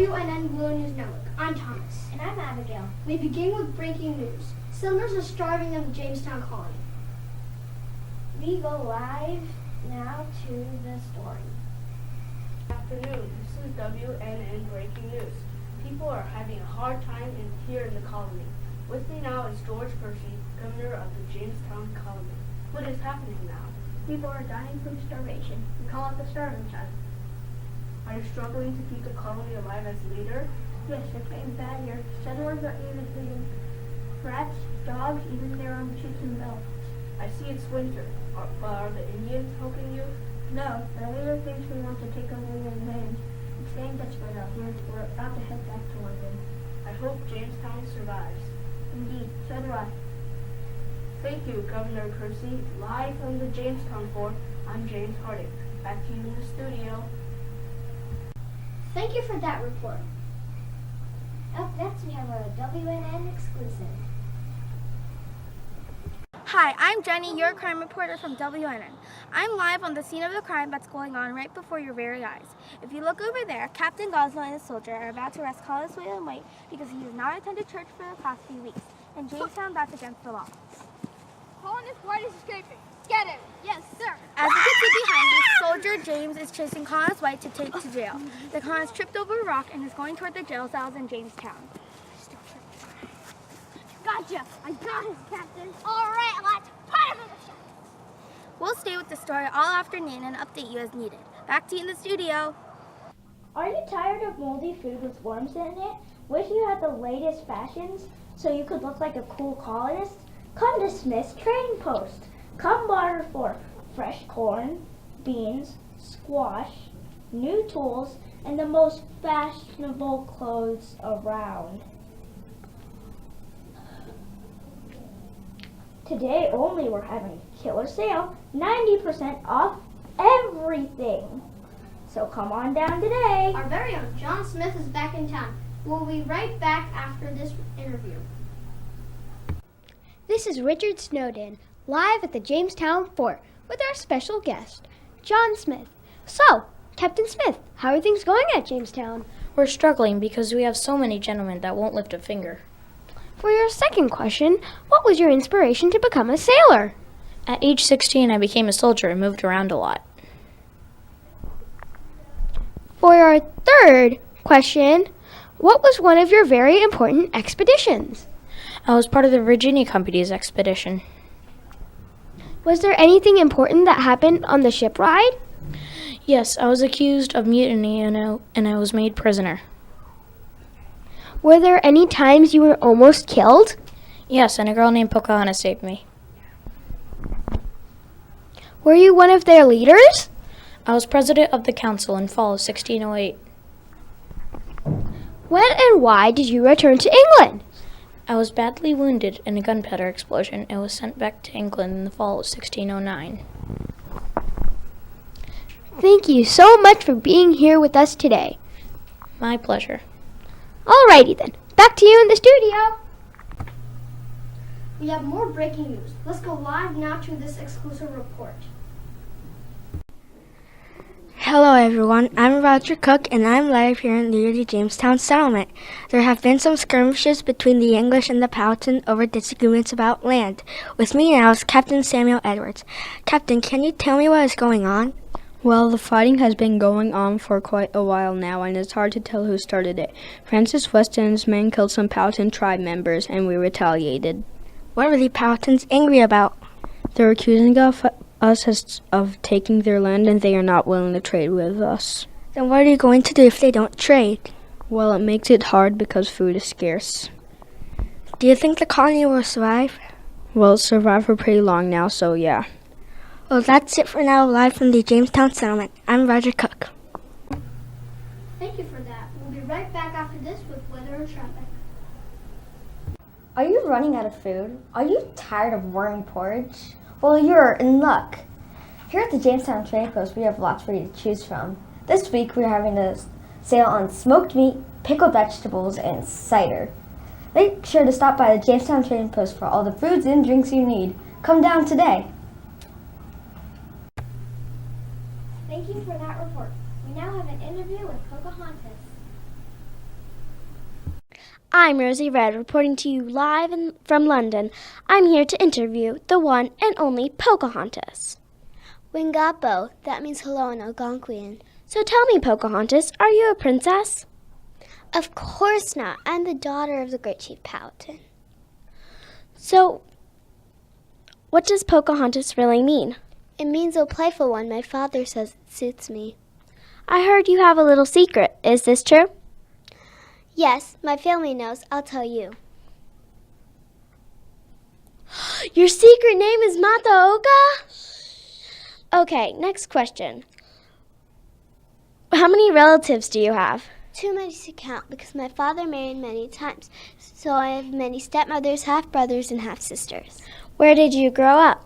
WNN World News Network. I'm Thomas. And I'm Abigail. We begin with breaking news. Settlers are starving in the Jamestown colony. We go live now to the story. Good afternoon. This is WNN Breaking News. People are having a hard time here in the colony. With me now is George Percy, governor of the Jamestown colony. What is happening now? People are dying from starvation. We call it the starving child. Are you struggling to keep the colony alive as leader? Yes, it's getting bad here. Settlers are even eating rats, dogs, even their own chickens and bells. I see it's winter, but are the Indians helping you? No, the leader thinks we want to take over their land. It's getting desperate out here. We're about to head back to London. I hope Jamestown survives. Indeed, so do I. Thank you, Governor Percy. Live from the Jamestown Fort, I'm James Harding. Back to you in the studio. Thank you for that report. Up next, we have a WNN exclusive. Hi, I'm Jenny, your crime reporter from WNN. I'm live on the scene of the crime that's going on right before your very eyes. If you look over there, Captain Goslow and his soldier are about to arrest Collis William White because he has not attended church for the past few weeks. In Jamestown, that's against the law. Collis White is escaping. Get him! Yes, sir. As you can see behind me, Soldier James is chasing Collis White to take to jail. The con has tripped over a rock and is going toward the jail cells in Jamestown. Gotcha. I got his captain. All right, let's put him in the shop. We'll stay with the story all afternoon and update you as needed. Back to you in the studio. Are you tired of moldy food with worms in it? Wish you had the latest fashions so you could look like a cool colonist? Come to Smith's Trading Post. Come barter for fresh corn, beans, squash, new tools, and the most fashionable clothes around. Today only we're having a killer sale, 90% off everything. So come on down today. Our very own John Smith is back in town. We'll be right back after this interview. This is Richard Snowden, live at the Jamestown Fort with our special guest, John Smith. So, Captain Smith, how are things going at Jamestown? We're struggling because we have so many gentlemen that won't lift a finger. For your second question, what was your inspiration to become a sailor? At age 16, I became a soldier and moved around a lot. For your third question, what was one of your very important expeditions? I was part of the Virginia Company's expedition. Was there anything important that happened on the ship ride? Yes, I was accused of mutiny and I was made prisoner. Were there any times you were almost killed? Yes, and a girl named Pocahontas saved me. Were you one of their leaders? I was president of the council in fall of 1608. When and why did you return to England? I was badly wounded in a gunpowder explosion and was sent back to England in the fall of 1609. Thank you so much for being here with us today. My pleasure. Alrighty then, back to you in the studio. We have more breaking news. Let's go live now to this exclusive report. Hello everyone, I'm Roger Cook and I'm live here near the Jamestown settlement. There have been some skirmishes between the English and the Powhatan over disagreements about land. With me now is Captain Samuel Edwards. Captain, can you tell me what is going on? Well, the fighting has been going on for quite a while now, and it's hard to tell who started it. Francis West and his men killed some Powhatan tribe members, and we retaliated. What were the Powhatans angry about? They're accusing us of taking their land, and they are not willing to trade with us. Then what are you going to do if they don't trade? Well, it makes it hard because food is scarce. Do you think the colony will survive? Well, it's survived for pretty long now, so yeah. Well, that's it for now, live from the Jamestown settlement. I'm Roger Cook. Thank you for that. We'll be right back after this with weather and traffic. Are you running out of food? Are you tired of worm porridge? Well, you're in luck. Here at the Jamestown Trading Post, we have lots for you to choose from. This week, we're having a sale on smoked meat, pickled vegetables, and cider. Make sure to stop by the Jamestown Trading Post for all the foods and drinks you need. Come down today. Thank you for that report. We now have an interview with Pocahontas. I'm Rosie Red, reporting to you live from London. I'm here to interview the one and only Pocahontas. Wingapo, that means hello in Algonquian. So tell me, Pocahontas, are you a princess? Of course not. I'm the daughter of the great Chief Powhatan. So, what does Pocahontas really mean? It means a playful one. My father says it suits me. I heard you have a little secret. Is this true? Yes, my family knows. I'll tell you. Your secret name is Mataoka? Okay, next question. How many relatives do you have? Too many to count because my father married many times. So I have many stepmothers, half-brothers, and half-sisters. Where did you grow up?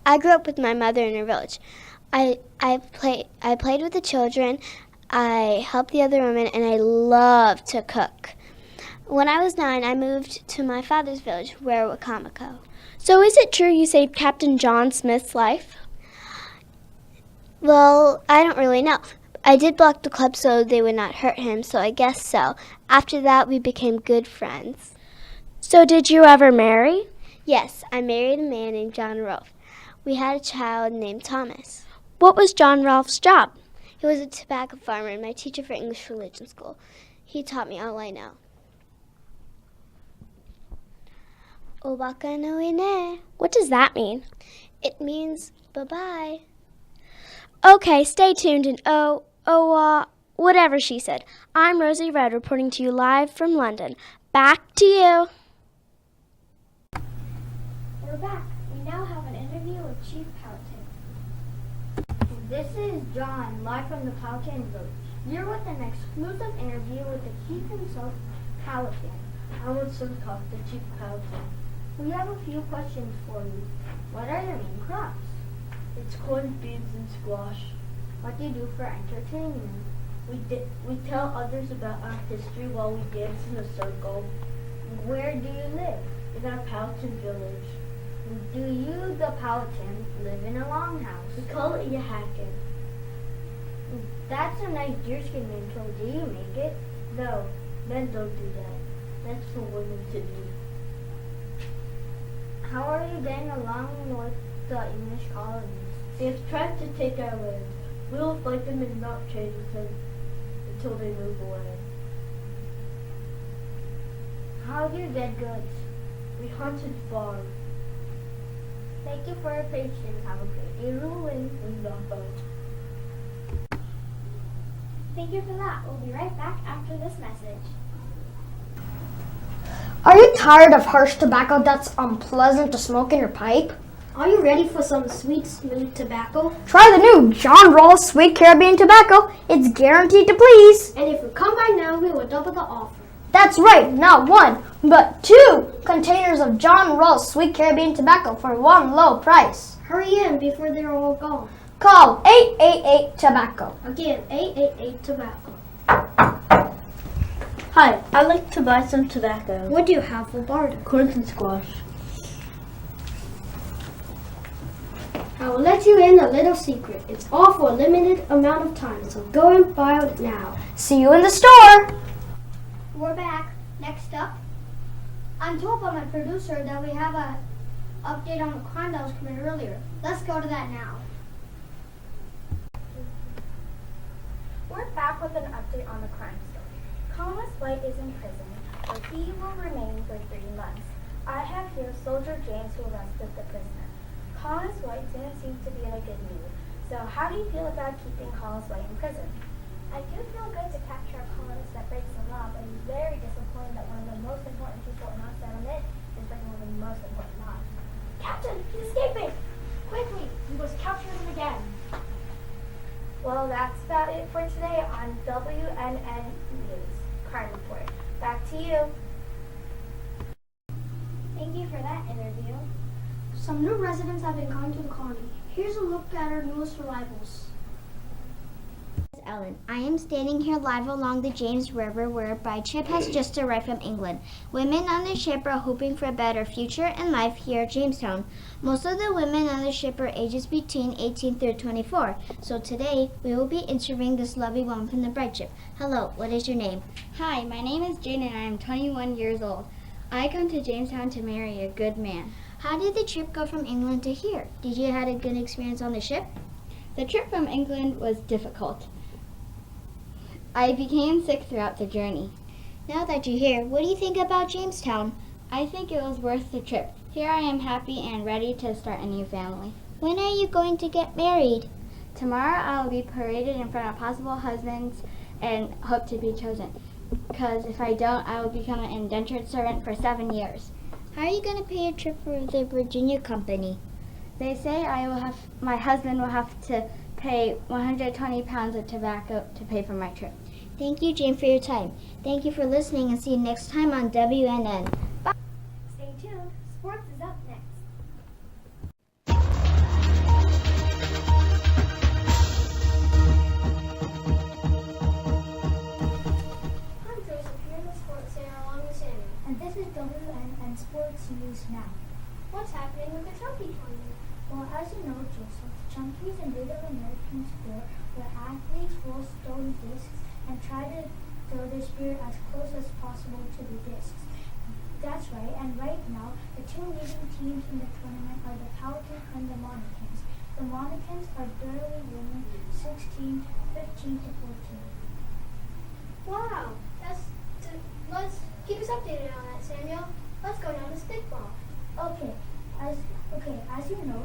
I grew up with my mother in her village. I played with the children. I helped the other women, and I loved to cook. When I was 9, I moved to my father's village, Wakamako. So is it true you saved Captain John Smith's life? Well, I don't really know. I did block the club so they would not hurt him, so I guess so. After that, we became good friends. So did you ever marry? Yes, I married a man named John Rolfe. We had a child named Thomas. What was John Rolfe's job? He was a tobacco farmer and my teacher for English religion school. He taught me all I know. Obaka no ine. What does that mean? It means bye-bye. Okay, stay tuned and whatever she said. I'm Rosie Red reporting to you live from London. Back to you. We're back. We now have an interview with Chief Powhatan. This is John, live from the Powhatan Village. You're with an exclusive interview with the Chief himself, Powhatan. I want some talk to Chief Powhatan. We have a few questions for you. What are your main crops? It's corn, beans, and squash. What do you do for entertainment? We tell others about our history while we dance in a circle. Where do you live? In our Powhatan village. Do you, the Powhatan, live in a longhouse? We call it Yahakin. That's a nice deerskin mantle. Do you make it? No, men don't do that. That's for women to do. How are you getting along with the English colonies? They have tried to take our land. We will fight them and not trade with them until they move away. How do you get goods? We hunt and farm. Thank you for your patience. Have a great day ruling. Thank you for that. We'll be right back after this message. Are you tired of harsh tobacco that's unpleasant to smoke in your pipe? Are you ready for some sweet, smooth tobacco? Try the new John Rawls Sweet Caribbean Tobacco. It's guaranteed to please. And if you come by now, we will double the offer. That's right, not one, but 2 containers of John Rawls Sweet Caribbean Tobacco for one low price. Hurry in before they're all gone. Call 888 Tobacco. Again, 888 Tobacco. Hi, I'd like to buy some tobacco. What do you have for barter? Corn and squash. I will let you in a little secret. It's all for a limited amount of time, so go and buy it now. See you in the store. We're back. Next up, I'm told by my producer that we have a update on the crime that was committed earlier. Let's go to that now. We're back with an update on the crime story. Thomas White is in prison, where he will remain for 3 months. I have here Soldier James who arrested the prisoner. Thomas White didn't seem to be in a good mood. So how do you feel about keeping Thomas White in prison? I do feel good to capture a colonist that breaks the law, but I'm very disappointed that one of the most important people in our settlement is breaking one of the most important laws. Captain, he's escaping! Quickly, we must capture him again. Well, that's about it for today on WNN News Crime Report. Back to you. Thank you for that interview. Some new residents have been coming to the colony. Here's a look at our newest arrivals. Ellen. I am standing here live along the James River whereby a ship has just arrived from England. Women on the ship are hoping for a better future and life here at Jamestown. Most of the women on the ship are ages between 18 through 24. So today we will be interviewing this lovely woman from the Bright Ship. Hello, what is your name? Hi, my name is Jane and I am 21 years old. I come to Jamestown to marry a good man. How did the trip go from England to here? Did you have a good experience on the ship? The trip from England was difficult. I became sick throughout the journey. Now that you're here, what do you think about Jamestown? I think it was worth the trip. Here I am happy and ready to start a new family. When are you going to get married? Tomorrow I will be paraded in front of possible husbands and hope to be chosen. Because if I don't, I will become an indentured servant for 7 years. How are you going to pay your trip for the Virginia Company? They say my husband will have to pay 120 pounds of tobacco to pay for my trip. Thank you, Jane, for your time. Thank you for listening and see you next time on WNN. Bye. Stay tuned. Sports is up next. I'm Joseph here in the Sports Center along with Samuel. And this is WNN Sports News Now. What's happening with the Chunky tournament? Well, as you know, Joseph, Chunkies and Native American sport where athletes roll stone discs and try to throw their spear as close as possible to the discs. That's right, and right now, the two leading teams in the tournament are the Pelicans and the Monicans. The Monicans are barely winning 15 to 14. Wow, let's keep us updated on that, Samuel. Let's go down to stickball. Okay, as you know,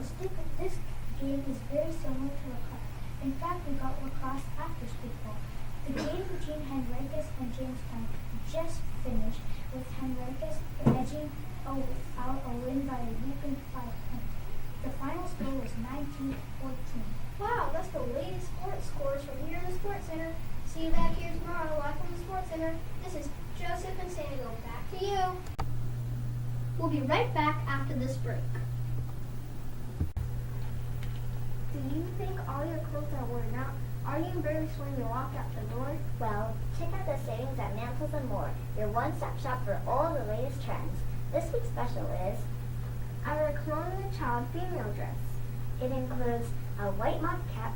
this game is very similar to lacrosse. In fact, we got lacrosse after stickball. The game between Henricus and Jamestown just finished, with Henricus edging out a win by a whopping 5 points. The final score was 19-14. Wow, that's the latest sports scores from here in the Sports Center. See you back here tomorrow live from the Sports Center. This is Joseph and Samuel. Back to you. We'll be right back after this break. Do you think all your clothes are worn out? Are you embarrassed when you walk out the door? Well, check out the savings at Mantles & More, your one-stop shop for all the latest trends. This week's special is our Colonial Child female dress. it includes a white mock cap,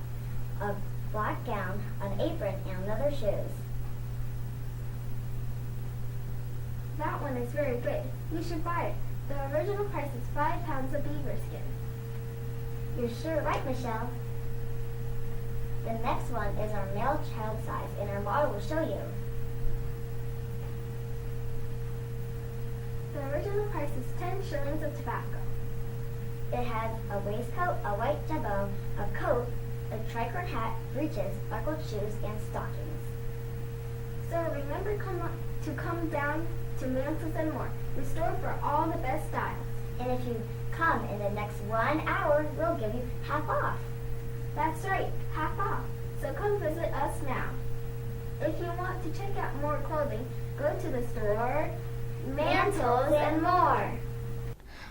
a black gown, an apron, and leather shoes. That one is very good. You should buy it. The original price is 5 pounds of beaver skin. You're sure right, Michelle. The next one is our male child size, and our model will show you. The original price is 10 shillings of tobacco. It has a waistcoat, a white jabot, a coat, a tricorn hat, breeches, buckled shoes, and stockings. So remember to come down to Mantles & More. We store for all the best styles. And if you come in the next 1 hour, we'll give you half off. That's right, half off. So come visit us now. If you want to check out more clothing, go to the store Mantles & More.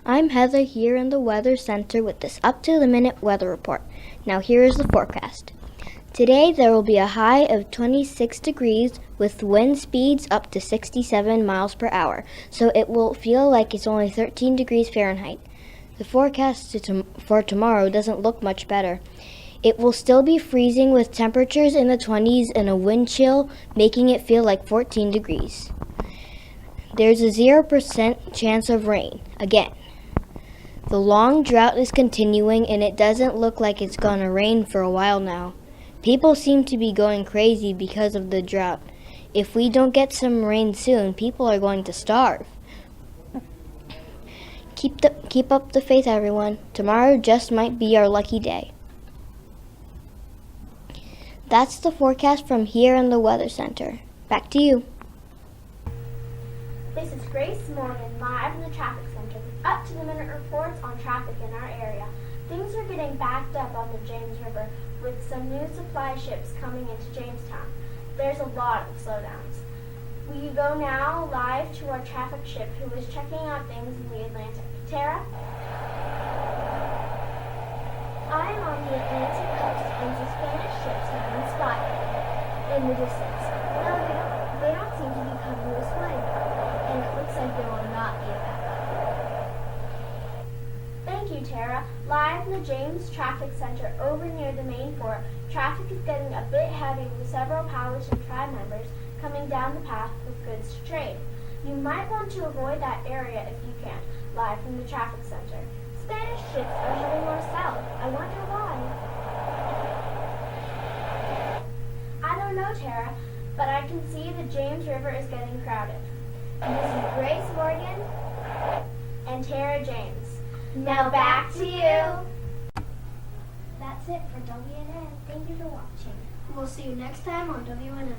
I'm Heather here in the Weather Center with this up-to-the-minute weather report. Now here is the forecast. Today there will be a high of 26 degrees with wind speeds up to 67 miles per hour, so it will feel like it's only 13 degrees Fahrenheit. The forecast for tomorrow doesn't look much better. It will still be freezing with temperatures in the 20s and a wind chill, making it feel like 14 degrees. There's a 0% chance of rain, again. The long drought is continuing and it doesn't look like it's gonna rain for a while now. People seem to be going crazy because of the drought. If we don't get some rain soon, people are going to starve. Keep up the faith, everyone. Tomorrow just might be our lucky day. That's the forecast from here in the Weather Center. Back to you. This is Grace Morgan, live from the Traffic Center with up-to-the-minute reports on traffic in our area. Things are getting backed up on the James River with some new supply ships coming into Jamestown. There's a lot of slowdowns. We go now live to our traffic ship who is checking out things in the Atlantic. Tara? I am on the Atlantic coast and the Spanish ships have been spotted. in the distance. No, they don't seem to be coming this way. And it looks like there will not be a backup. Thank you, Tara. Live in the James Traffic Center over near the main fort, traffic is getting a bit heavy with several Powhatan tribe members coming down the path with goods to trade. You might want to avoid that area if you can. Live from the traffic center. Spanish ships are heading north south. I wonder why. I don't know, Tara, but I can see the James River is getting crowded. And this is Grace Morgan and Tara James. Now back to you. That's it for WNN. Thank you for watching. We'll see you next time on WNN.